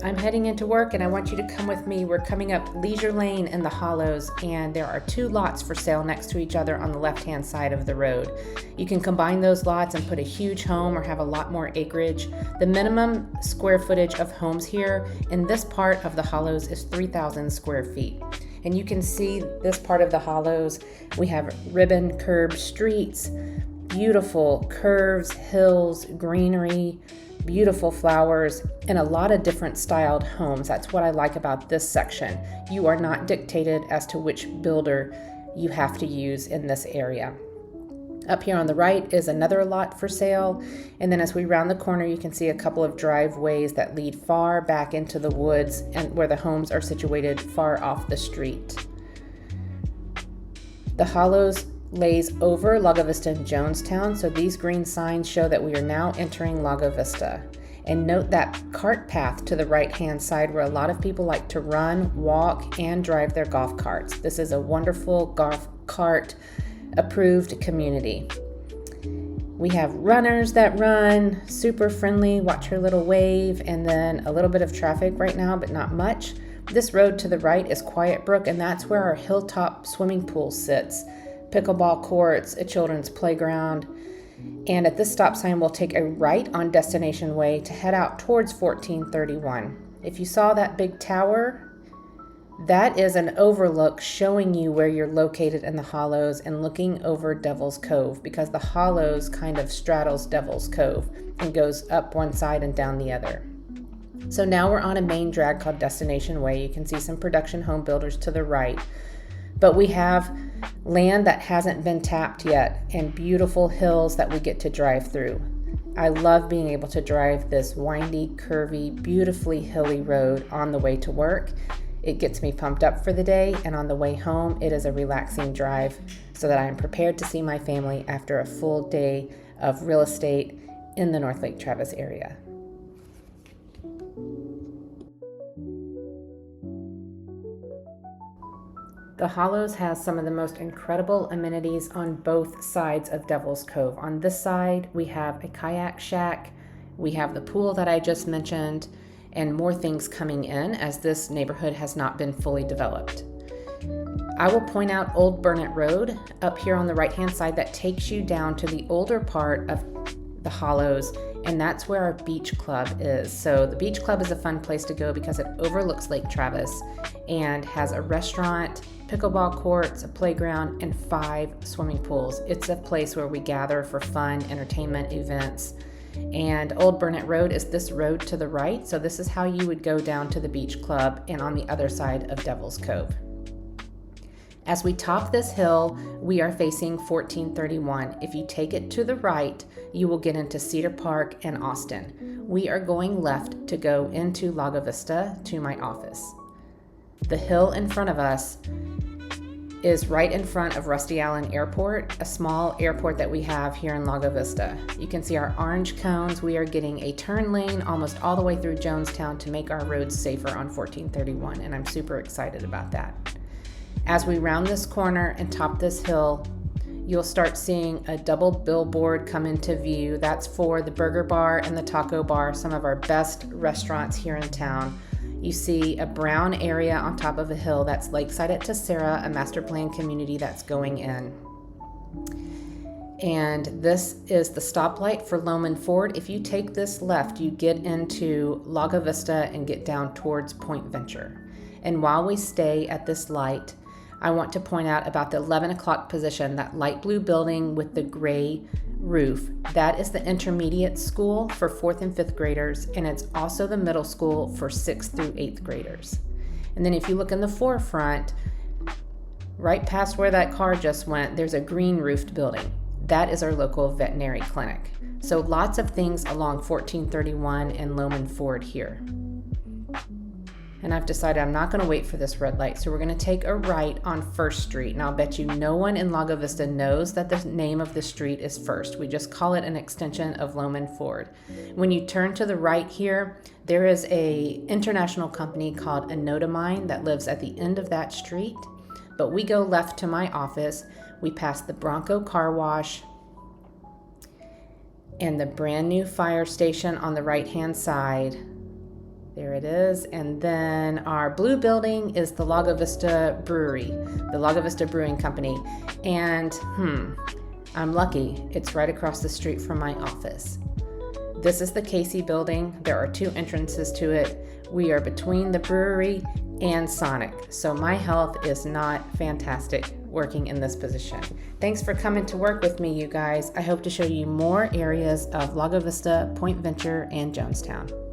I'm heading into work and I want you to come with me. We're coming up Leisure Lane in the Hollows, and there are 2 lots for sale next to each other on the left-hand side of the road. You can combine those lots and put a huge home or have a lot more acreage. The minimum square footage of homes here in this part of the Hollows is 3,000 square feet. And you can see this part of the Hollows, we have ribbon curved streets, beautiful curves, hills, greenery, beautiful flowers, and a lot of different styled homes. That's what I like about this section. You are not dictated as to which builder you have to use in this area. Up here on the right is another lot for sale, and then as we round the corner you can see a couple of driveways that lead far back into the woods and where the homes are situated far off the street. The Hollows lays over Lago Vista and Jonestown, so these green signs show that we are now entering Lago Vista. And note that cart path to the right-hand side where a lot of people like to run, walk, and drive their golf carts. This is a wonderful golf cart approved community. We have runners that run, super friendly, watch her little wave, and then a little bit of traffic right now, but not much. This road to the right is Quiet Brook, and that's where our Hilltop swimming pool sits. Pickleball courts, a children's playground, and at this stop sign we'll take a right on Destination Way to head out towards 1431. If you saw that big tower, that is an overlook showing you where you're located in the Hollows and looking over Devil's Cove, because the Hollows kind of straddles Devil's Cove and goes up one side and down the other. So now we're on a main drag called Destination Way. You can see some production home builders to the right, but we have land that hasn't been tapped yet and beautiful hills that we get to drive through. I love being able to drive this windy, curvy, beautifully hilly road on the way to work. It gets me pumped up for the day, and on the way home it is a relaxing drive so that I am prepared to see my family after a full day of real estate in the North Lake Travis area. The Hollows has some of the most incredible amenities on both sides of Devil's Cove. On this side, we have a kayak shack, we have the pool that I just mentioned, and more things coming in as this neighborhood has not been fully developed. I will point out Old Burnet Road up here on the right-hand side that takes you down to the older part of the Hollows, and that's where our beach club is. So the beach club is a fun place to go because it overlooks Lake Travis and has a restaurant, pickleball courts, a playground, and 5 swimming pools. It's a place where we gather for fun, entertainment, events. And Old Burnet Road is this road to the right, so this is how you would go down to the beach club and on the other side of Devil's Cove. As we top this hill, we are facing 1431. If you take it to the right, you will get into Cedar Park and Austin. We are going left to go into Lago Vista to my office. The hill in front of us is right in front of Rusty Allen Airport, a small airport that we have here in Lago Vista. You can see our orange cones. We are getting a turn lane almost all the way through Jonestown to make our roads safer on 1431, and I'm super excited about that. As we round this corner and top this hill, you'll start seeing a double billboard come into view. That's for the Burger Bar and the Taco Bar, some of our best restaurants here in town. You see a brown area on top of a hill. That's Lakeside at Tessera, a master plan community that's going in. And this is the stoplight for Loman Ford. If you take this left, you get into Lago Vista and get down towards Point Venture. And while we stay at this light, I want to point out about the 11 o'clock position, that light blue building with the gray roof. That is the intermediate school for 4th and 5th graders, and it's also the middle school for 6th through 8th graders. And then if you look in the forefront, right past where that car just went, there's a green roofed building. That is our local veterinary clinic. So lots of things along 1431 and Loman Ford here. And I've decided I'm not going to wait for this red light, so we're going to take a right on First Street. And I'll bet you no one in Lago Vista knows that the name of the street is First. We just call it an extension of Loman Ford. When you turn to the right here, there is a international company called Amenity that lives at the end of that street. But we go left to my office. We pass the Bronco Car Wash and the brand new fire station on the right-hand side. There it is. And then our blue building is the Lago Vista Brewery, the Lago Vista Brewing Company. And I'm lucky, it's right across the street from my office. This is the Casey building. There are 2 entrances to it. We are between the brewery and Sonic, so my health is not fantastic working in this position. Thanks for coming to work with me, you guys. I hope to show you more areas of Lago Vista, Point Venture, and Jonestown.